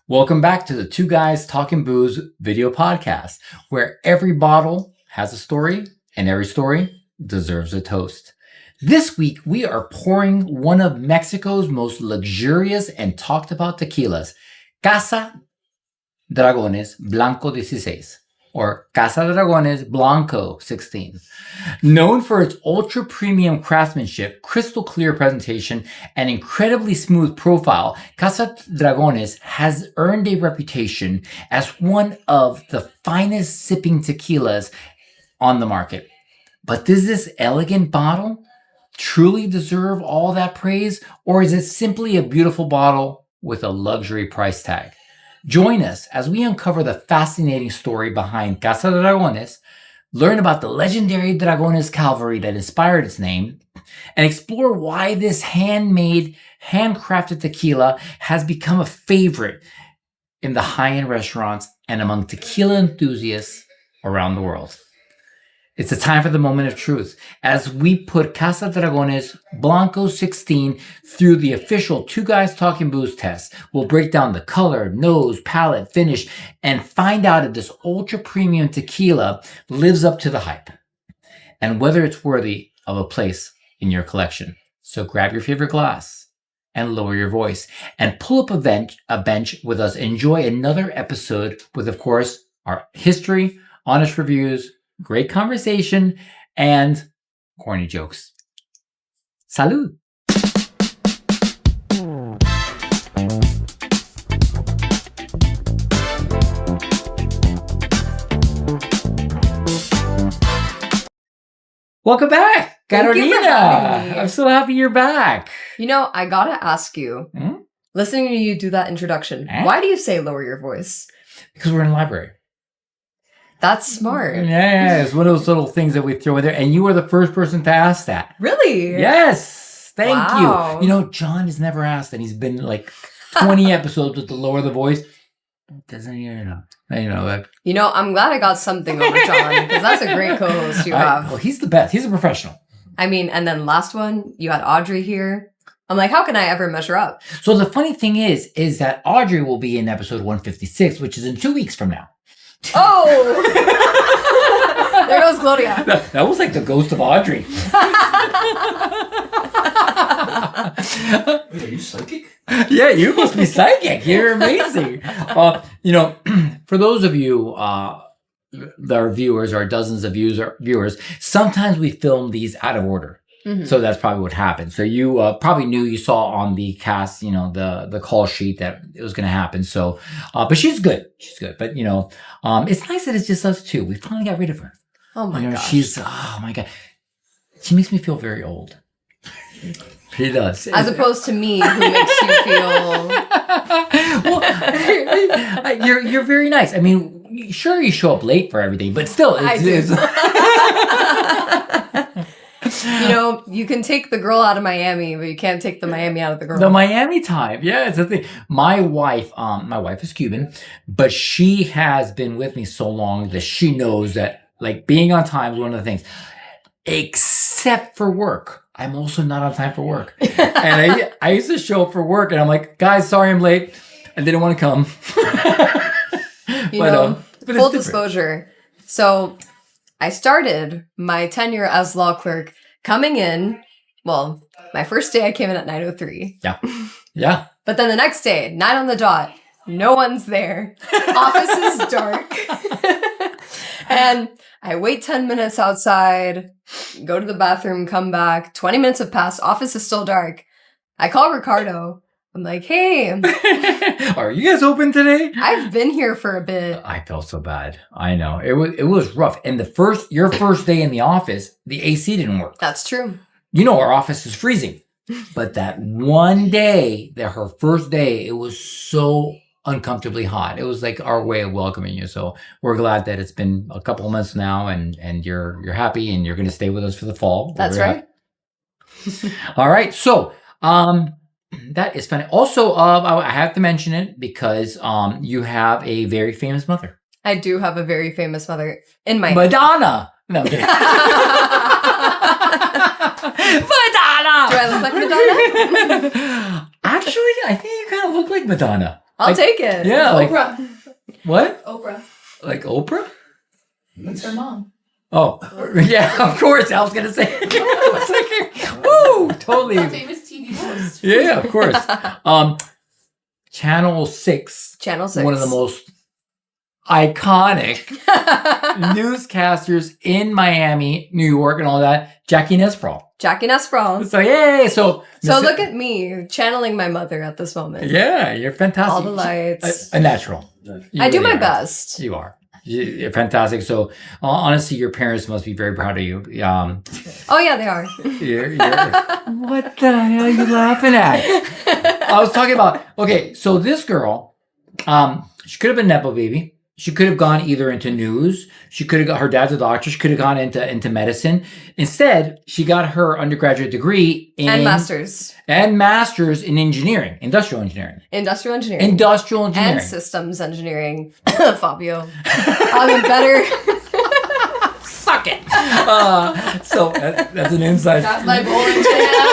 Welcome back to the Two Guys Talking Booze video podcast, where every bottle has a story and every story deserves a toast. This week, we are pouring one of Mexico's most luxurious and talked about tequilas, Casa Dragones Blanco 16, or Casa Dragones Blanco 16. Known for its ultra-premium craftsmanship, crystal clear presentation, and incredibly smooth profile, Casa Dragones has earned a reputation as one of the finest sipping tequilas on the market. But does this elegant bottle truly deserve all that praise, or is it simply a beautiful bottle with a luxury price tag? Join us as we uncover the fascinating story behind Casa Dragones, learn about the legendary Dragones cavalry that inspired its name, and explore why this handmade, handcrafted tequila has become a favorite in the high-end restaurants and among tequila enthusiasts around the world. It's a time for the moment of truth as we put Casa Dragones Blanco 16 through the official Two Guys Talking Booze test. We'll break down the color, nose, palate, finish, and find out if this ultra premium tequila lives up to the hype and whether it's worthy of a place in your collection. So grab your favorite glass and lower your voice and pull up a bench with us. Enjoy another episode with, of course, our history, honest reviews, great conversation, and corny jokes. Salud! Welcome back, Carolina! I'm so happy you're back. You know, I gotta ask you, listening to you do that introduction, why do you say lower your voice? Because we're in a library. That's smart. Yeah, it's one of those little things that we throw in there. And you were the first person to ask that. Really? Yes. Thank you. You know, John has never asked, and he's been like 20 episodes with the lower the voice. Doesn't even know. You know that. You know, I'm glad I got something over John, because that's a great co-host you have. Well, he's the best. He's a professional. I mean, and then last one, you had Audrey here. I'm like, how can I ever measure up? So the funny thing is that Audrey will be in episode 156, which is in 2 weeks from now. Oh! There goes Gloria. That was like the ghost of Audrey. Wait, are you psychic? Yeah, you must be psychic. You're amazing. You know, for those of you, our viewers, our dozens of viewers, sometimes we film these out of order. Mm-hmm. So that's probably what happened. So you probably knew, you saw on the cast, you know, the call sheet that it was going to happen. So, but she's good. She's good. But, you know, it's nice that it's just us two. We finally got rid of her. Oh my gosh. Oh my God. She makes me feel very old. She does. As opposed to me, who makes you feel... Well, you're very nice. I mean, sure, you show up late for everything, but still, it's You know, you can take the girl out of Miami, but you can't take the Miami out of the girl. The Miami time. Yeah, it's a thing. My wife is Cuban, but she has been with me so long that she knows that, like, being on time is one of the things. Except for work. I'm also not on time for work. And I used to show up for work, and I'm like, guys, sorry I'm late. I didn't want to come. Full disclosure. So I started my tenure as law clerk coming in, well, my first day I came in at 9:03. Yeah. Yeah. But then the next day, 9 on the dot, no one's there. Office is dark. And I wait 10 minutes outside, go to the bathroom, come back. 20 minutes have passed. Office is still dark. I call Ricardo. I'm like, hey. Are you guys open today? I've been here for a bit. I felt so bad. I know. It was rough. And your first day in the office, the AC didn't work. That's true. You know, our office is freezing. But that one day, her first day, it was so uncomfortably hot. It was like our way of welcoming you. So we're glad that it's been a couple of months now, and you're happy, and you're going to stay with us for the fall. That's right. All right. So, that is funny. Also, I have to mention it because you have a very famous mother. I do have a very famous mother in my... Madonna! No, I'm kidding. Madonna! Do I look like Madonna? Actually, I think you kind of look like Madonna. I'll take it. Yeah, like Oprah. what? Oprah. Like Oprah? That's her mom. Oh, yeah, of course. I was gonna say. I was thinking, woo, totally. A famous TV host. Yeah, of course. Channel 6. Channel 6. One of the most iconic newscasters in Miami, New York, and all that. Jackie Nesprawl. Jackie Nesprawl. So yay! So look at me channeling my mother at this moment. Yeah, you're fantastic. All the lights. A natural. I do my are. best. You are. You're fantastic. So honestly, your parents must be very proud of you. Oh yeah, they are. What the hell are you laughing at? I was talking about. Okay, so this girl, she could have been Nepo baby. She could have gone either into news. She could have got her dad's a doctor. She could have gone into medicine. Instead, she got her undergraduate degree and masters in engineering, industrial engineering, and systems engineering. Fabio, I'm better. Suck it. So that's an inside. That's my boring jam.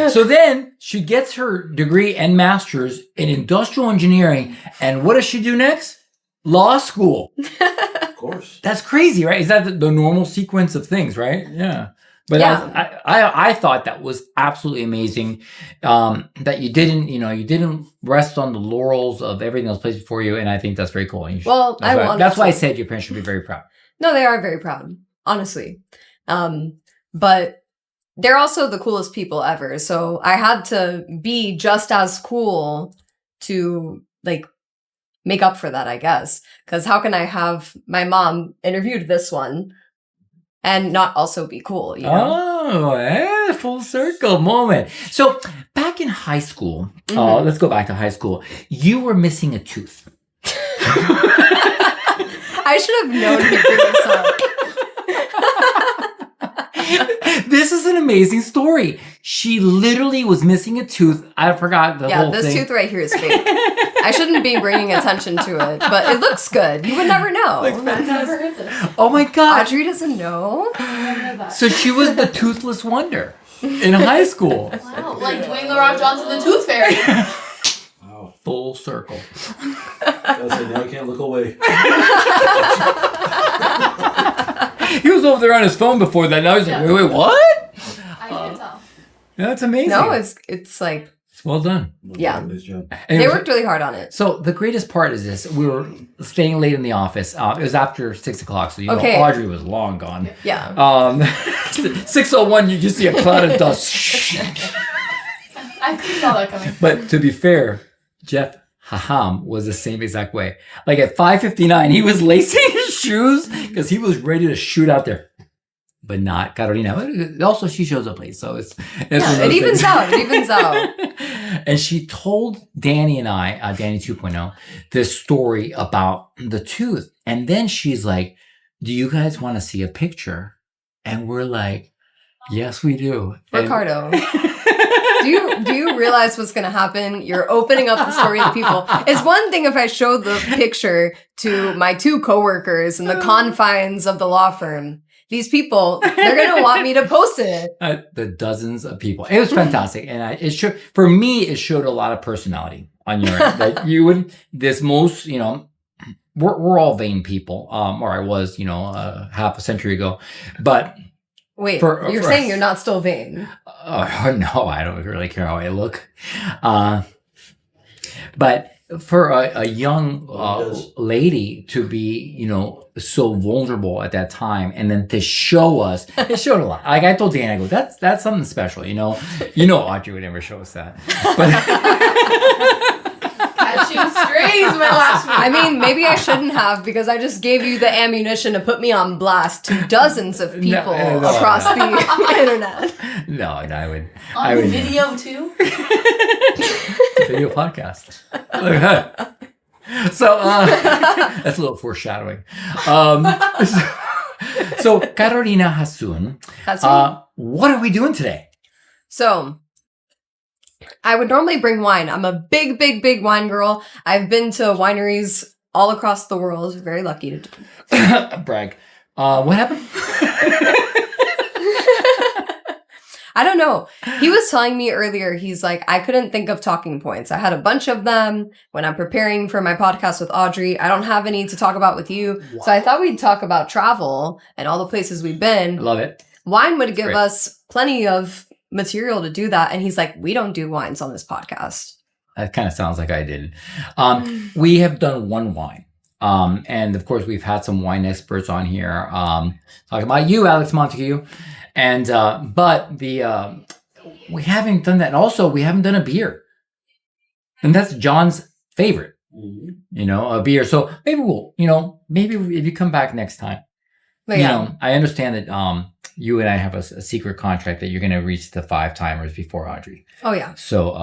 So then she gets her degree and master's in industrial engineering. And what does she do next? Law school. Of course. That's crazy, right? Is that the normal sequence of things, right? Yeah. But yeah. I thought that was absolutely amazing. That you didn't rest on the laurels of everything that was placed before you. And I think that's very cool. That's why I said your parents should be very proud. No, they are very proud, honestly. But they're also the coolest people ever. So I had to be just as cool to like make up for that, I guess. Because how can I have my mom interviewed this one and not also be cool, you know? Oh, full circle moment. So back in high school, let's go back to high school. You were missing a tooth. I should have known to bring this up. This is an amazing story. She literally was missing a tooth. I forgot the whole thing. Yeah, this tooth right here is fake. I shouldn't be bringing attention to it, but it looks good. You would never know. I've never heard this. Oh my God. Audrey doesn't know. I've never heard that. So she was the toothless wonder in high school. Wow, like Dwayne The Rock Johnson, the Tooth Fairy. Wow. Full circle. I say, now I can't look away. He was over there on his phone before that. Now he's like, wait, what? I can't tell. Yeah, that's amazing. No, it's like, It's well done. Yeah. Nice job. they worked really hard on it. So the greatest part is this. We were staying late in the office. It was after 6 o'clock, so Okay. Audrey was long gone. Yeah. 6:01, you just see a cloud of dust. I saw that coming. But to be fair, Jeff Haham was the same exact way. Like at 5:59, he was lacing his shoes because he was ready to shoot out there. But not Carolina. Also, she shows up late, so it's it evens out. It evens out. And she told Danny and I, Danny 2.0, this story about the tooth. And then she's like, "Do you guys want to see a picture?" And we're like, "Yes, we do." Ricardo, do you realize what's going to happen? You're opening up the story to people. It's one thing if I showed the picture to my two coworkers in the confines of the law firm. These people, they're going to want me to post it. The dozens of people. It was fantastic. And it showed, for me, it showed a lot of personality on your end. That you would, we're all vain people. Or I was, half a century ago. But wait, you're saying you're not still vain? No, I don't really care how I look. But for a young lady to be, so vulnerable at that time, and then to show us, it showed a lot. Like I told Dan, I go, that's something special, Audrey would never show us that. But Catching strays, my last one. I mean, maybe I shouldn't have because I just gave you the ammunition to put me on blast to dozens of people across the internet. No, I would. On video too? Video podcast. Look at that. So that's a little foreshadowing. So Carolina Hasun, what are we doing today? So I would normally bring wine. I'm a big, big, big wine girl. I've been to wineries all across the world. Very lucky to brag. What happened? I don't know. He was telling me earlier, he's like, I couldn't think of talking points. I had a bunch of them when I'm preparing for my podcast with Audrey. I don't have any to talk about with you. Wow. So I thought we'd talk about travel and all the places we've I been. love it. Wine would give Great. us plenty of material to do that. And he's like, we don't do wines on this podcast. That kind of sounds like I did. We have done one wine. And of course, we've had some wine experts on here talking about you, Alex Montague. And but we haven't done that. And also, we haven't done a beer. And that's John's favorite, a beer. So maybe maybe if you come back next time. But yeah. I understand that you and I have a secret contract that you're going to reach the 5 timers before Audrey. Oh, yeah. So,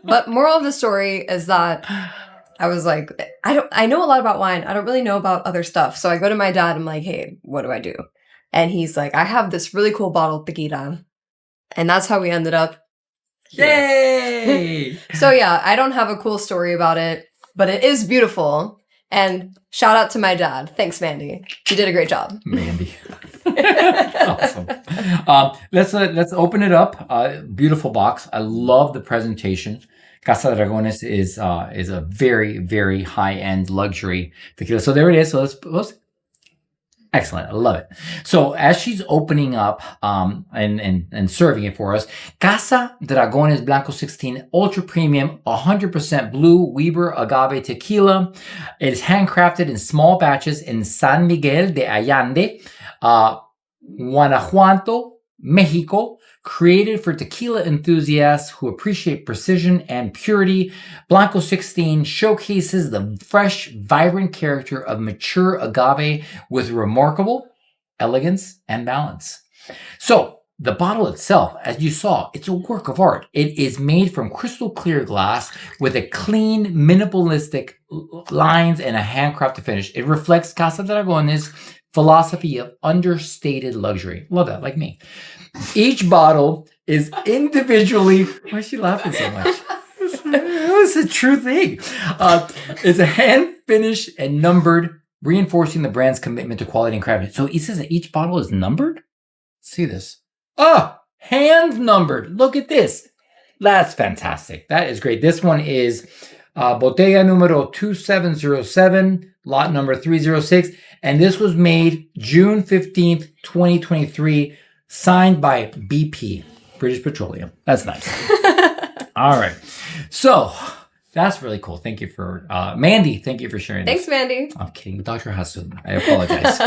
But moral of the story is that I was like, I know a lot about wine. I don't really know about other stuff. So I go to my dad. I'm like, hey, what do I do? And he's like, I have this really cool bottle of tequila. And that's how we ended up here. Yay! So yeah, I don't have a cool story about it, but it is beautiful. And shout out to my dad. Thanks, Mandy. You did a great job. Mandy. Awesome. Let's open it up. Beautiful box. I love the presentation. Casa Dragones is a very, very high-end luxury tequila. So there it is. So let's excellent. I love it. So as she's opening up and serving it for us, Casa Dragones Blanco 16 Ultra Premium 100% Blue Weber Agave Tequila. It is handcrafted in small batches in San Miguel de Allende, Guanajuato, Mexico. Created for tequila enthusiasts who appreciate precision and purity, Blanco 16 showcases the fresh, vibrant character of mature agave with remarkable elegance and balance. So, the bottle itself, as you saw, it's a work of art. It is made from crystal clear glass with a clean, minimalistic lines and a handcrafted finish. It reflects Casa Dragones' philosophy of understated luxury. Love that, like me. Each bottle is individually... Why is she laughing so much? It's a true thing. It's a hand-finished and numbered, reinforcing the brand's commitment to quality and craftsmanship. So it says that each bottle is numbered? Let's see this. Hand-numbered. Look at this. That's fantastic. That is great. This one is Botella numero 2707, lot number 306. And this was made June 15th, 2023. Signed by BP, British Petroleum. That's nice. All right. So that's really cool. Thank you for, Mandy, thank you for sharing Thanks, this. Mandy. I'm kidding. Dr. Hasun. I apologize.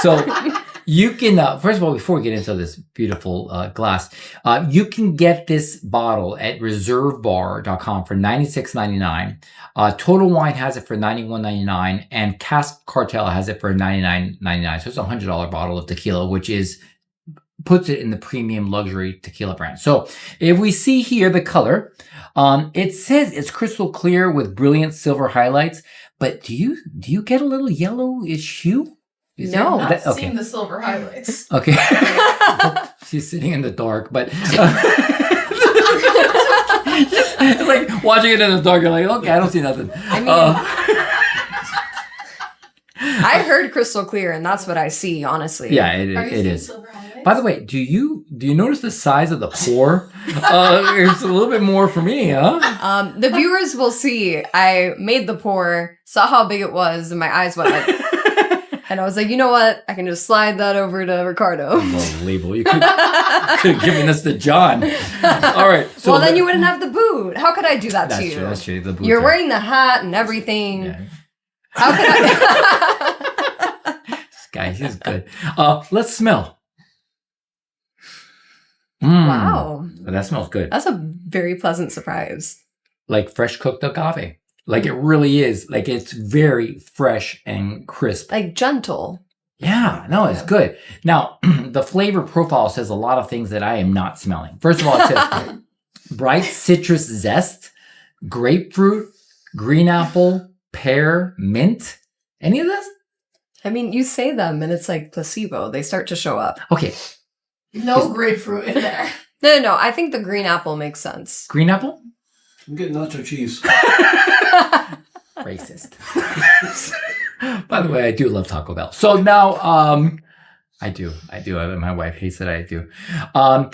So you can, first of all, before we get into this beautiful glass, you can get this bottle at reservebar.com for $96.99. Total Wine has it for $91.99, and Cask Cartel has it for $99.99. So it's a $100 bottle of tequila, which puts it in the premium luxury tequila brand. So if we see here the color, it says it's crystal clear with brilliant silver highlights. But do you get a little yellowish hue? Is No. there- Not okay. seeing the silver highlights. Okay. She's sitting in the dark, but it's like watching it in the dark. You're like, okay, I don't see nothing. I mean, I heard crystal clear, and that's what I see, honestly. Yeah, Are you it seeing is. silver highlights? By the way, do you notice the size of the pour? It's a little bit more for me, huh? The viewers will see I made the pour, saw how big it was, and my eyes went like... And I was like, you know what? I can just slide that over to Ricardo. Unbelievable. You could have given this to John. All right. So Well, then you wouldn't have the boot. How could I do that That's to you? true. That's true. The boots You're are- wearing the hat and everything. Yeah. How could I? This guy, he's good. Let's smell. Wow. That smells good. That's a very pleasant surprise. Like fresh cooked agave. Like it really is. Like it's very fresh and crisp. Like gentle. Yeah, no, it's Yeah. good. Now, the flavor profile says a lot of things that I am not smelling. First of all, it says bright citrus zest, grapefruit, green apple, pear, mint. Any of this? I mean, you say them and it's like placebo. They start to show up. Okay, No grapefruit in there. No. I think the green apple makes sense. green apple? I'm getting nacho cheese. Racist. By the way, I do love Taco Bell. So now, I do. My wife hates that I do.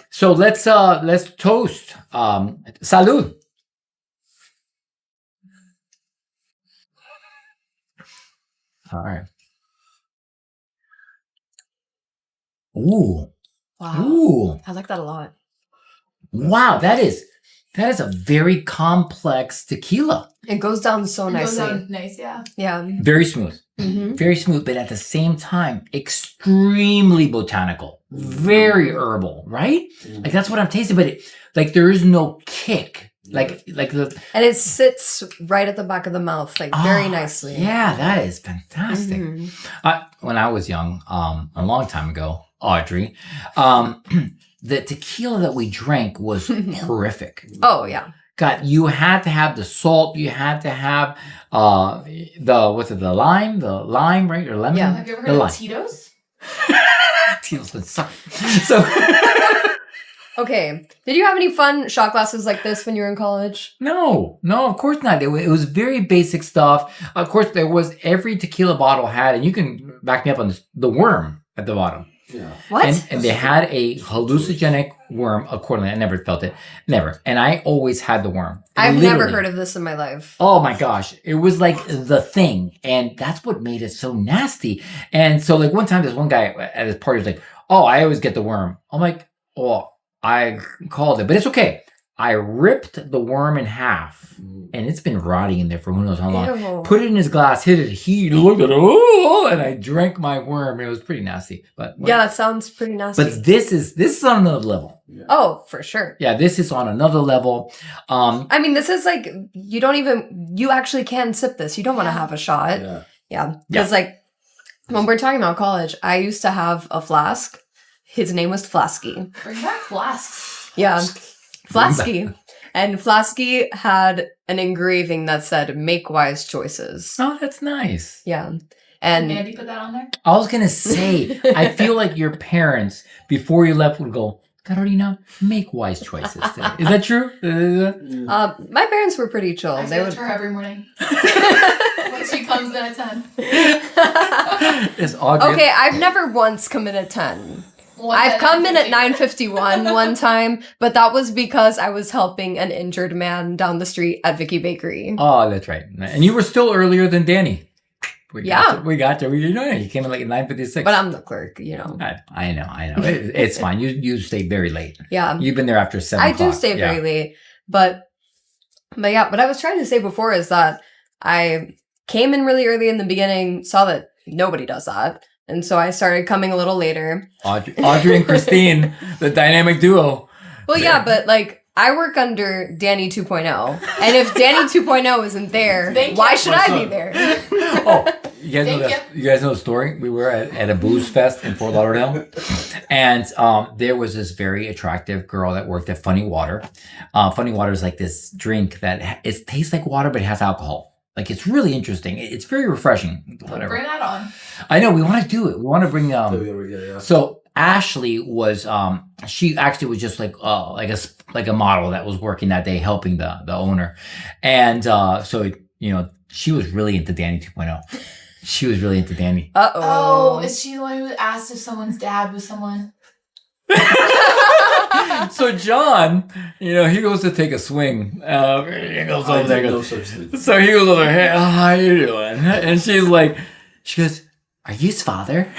So let's toast. Salud. All right. Ooh. Wow. Ooh. I like that a lot. Wow. That is a very complex tequila. It goes down so It goes nicely. down nice, yeah. Yeah. Very smooth. Mm-hmm. Very smooth, but at the same time, extremely botanical, very herbal, right? Like that's what I'm tasting, but there is no kick, like the And it sits right at the back of the mouth, like very nicely. Yeah, that is fantastic. Mhm. When I was young, a long time ago, Audrey, the tequila that we drank was horrific. Oh yeah. God, you had to have the salt. You had to have the lime, right, or lemon. Yeah. Have you ever The heard lime. of Tito's? Tito's would suck. So Okay. Did you have any fun shot glasses like this when you were in college? no, of course not. It was very basic stuff. Of course, there was every tequila bottle had, and you can back me up on this, the worm at the bottom. Yeah. What? And they had a hallucinogenic worm accordingly. I never felt it. Never. And I always had the worm. I've never Literally. heard of this in my life. Oh my gosh. It was like the thing. And that's what made it so nasty. And so like one time this one guy at his party was like, oh, I always get the worm. I'm like, oh, I called it, but it's okay. I ripped the worm in half and it's been rotting in there for who knows how long. Ew. Put it in his glass, hit it. He looked at it, oh, and I drank my worm. It was pretty nasty. But Yeah, that sounds pretty nasty. but this is on another level. Oh, for sure. Yeah, this is on another level. I mean, this is like, you actually can sip this. You don't want to have a shot. Yeah. Yeah. Because like, when we're talking about college, I used to have a flask. His name was Flasky. Bring back flasks. Yeah. Flasky. And Flasky had an engraving that said, make wise choices. Oh, that's nice. Yeah. Did And Andy put that on there? I was gonna say, I feel like your parents before you left would go, Carolina, make wise choices today. Is that true? my parents were pretty chill. I They say it would. to her every morning. When she comes in at 10. It's Audrey. Okay, I've never once come in at 10. One I've 10, come in at 50. 9:51 one time, but that was because I was helping an injured man down the street at Vicky Bakery. Oh, that's right. And you were still earlier than Danny. We Yeah. got you. You know, you came in like at 9:56. But I'm the clerk, you know. I know. It's fine. You stayed very late. Yeah. You've been there after 7 I o'clock. do stay very late. But yeah, what I was trying to say before is that I came in really early in the beginning, saw that nobody does that. And so I started coming a little later. Audrey and Christine, the dynamic duo. Well, yeah, but like I work under Danny 2.0. And if Danny 2.0 isn't there, Thank why you. should My I son. be there? Oh, you guys know Thank that? You guys know the story? We were at a booze fest in Fort Lauderdale, and there was this very attractive girl that worked at Funny Water. Funny Water is like this drink that it tastes like water, but it has alcohol. Like it's really interesting. It's very refreshing. Whatever. Bring that on. I know we want to do it. We want to bring Yeah. So Ashley was she actually was just like a model that was working that day helping the owner, and so you know she was really into Danny 2.0. She was really into Danny. Oh, is she the one who asked if someone's dad was someone? So John, you know, he goes to take a swing. He goes over there. No such thing. So he goes over, hey, how you doing? And she goes, are you his father?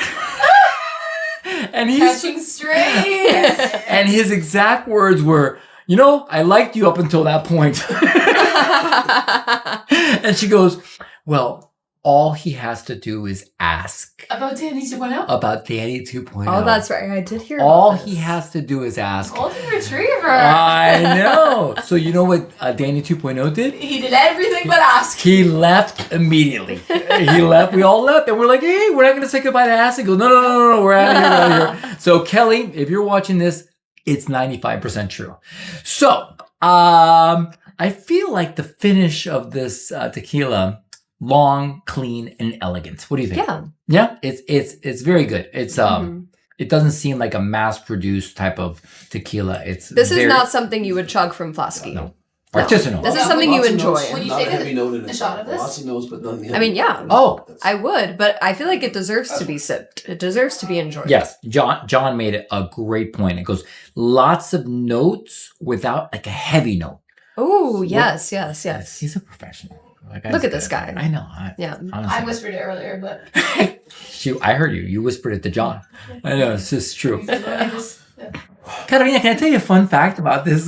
And he's Catching strays. and his exact words were, you know, I liked you up until that point. And she goes, well, all he has to do is ask About Danny 2.0? about Danny 2.0. Oh, that's right. I did hear All about this. he has to do is ask. Golden Retriever. I know. So you know what Danny 2.0 did? He did everything but ask. He left immediately. He left. We all left. And we're like, hey, we're not going to say goodbye to Ass. He goes, no. We're out of here. So Kelly, if you're watching this, it's 95% true. So I feel like the finish of this tequila, long, clean, and elegant. What do you think? Yeah. Yeah, it's very good. It's Mhm. it doesn't seem like a mass-produced type of tequila. It's This is very- not something you would chug from Flasky. No. No. Artisanal. This is Yeah, something you Lots of enjoy. notes, When you not take a heavy note in a it. shot of this? Lots of notes, but nothing heavy. I mean, yeah. Oh, I would, but I feel like it deserves to be sipped. It deserves to be enjoyed. yes. John made it a great point. It goes lots of notes without like a heavy note. Oh, yes. He's a professional. Look at this guy. I know. Yeah. Honestly. I whispered it earlier, but I heard you. You whispered it to John. I know. It's just true. I just, Carolina, can I tell you a fun fact about this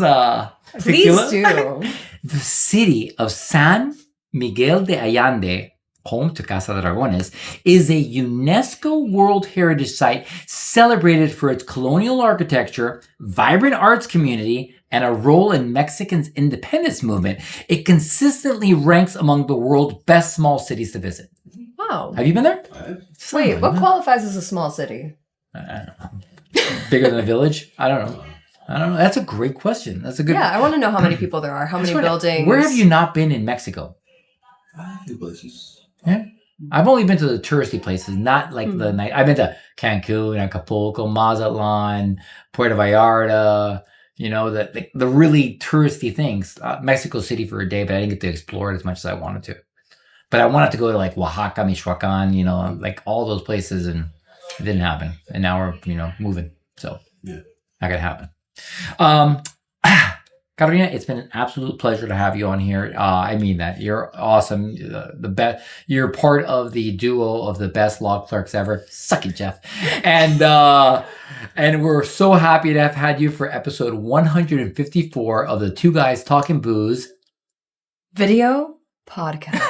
Please tequila? do. The city of San Miguel de Allende, home to Casa Dragones, is a UNESCO World Heritage Site celebrated for its colonial architecture, vibrant arts community, and a role in Mexican's independence movement. It consistently ranks among the world's best small cities to visit. Wow. Have you been there? Wait, what qualifies as a small city? I don't know. Bigger than a village? I don't know. That's a great question. That's a good. Yeah, I want to know how many people there are, how many buildings. Where have you not been in Mexico? Few places. Yeah. I've only been to the touristy places, not like the night. I've been to Cancun, Acapulco, Mazatlan, Puerto Vallarta, the really touristy things. Mexico City for a day, but I didn't get to explore it as much as I wanted to. But I wanted to go to like Oaxaca, Michoacan, like all those places, and it didn't happen. And now we're, moving. So Yeah. not gonna happen. Carolina, it's been an absolute pleasure to have you on here. I mean that. You're awesome. The best. You're part of the duo of the best law clerks ever. Suck it, Jeff. And we're so happy to have had you for episode 154 of the Two Guys Talking Booze Video podcast.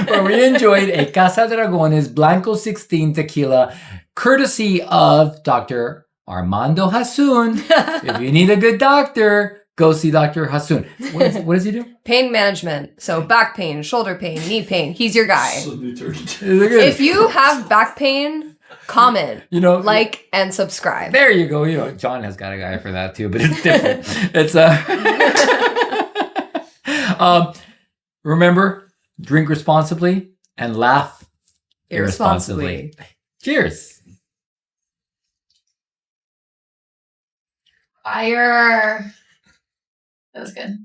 where we enjoyed a Casa Dragones Blanco 16 tequila, courtesy of Dr. Armando Hasun. If you need a good doctor, go see Dr. Hasun. What does he do? Pain management. So back pain, shoulder pain, knee pain. He's your guy. So new turkey. If you have back pain, comment, like, and subscribe. There you go. John has got a guy for that too, but it's different. It's remember, drink responsibly and laugh irresponsibly. Cheers. fire. That was good.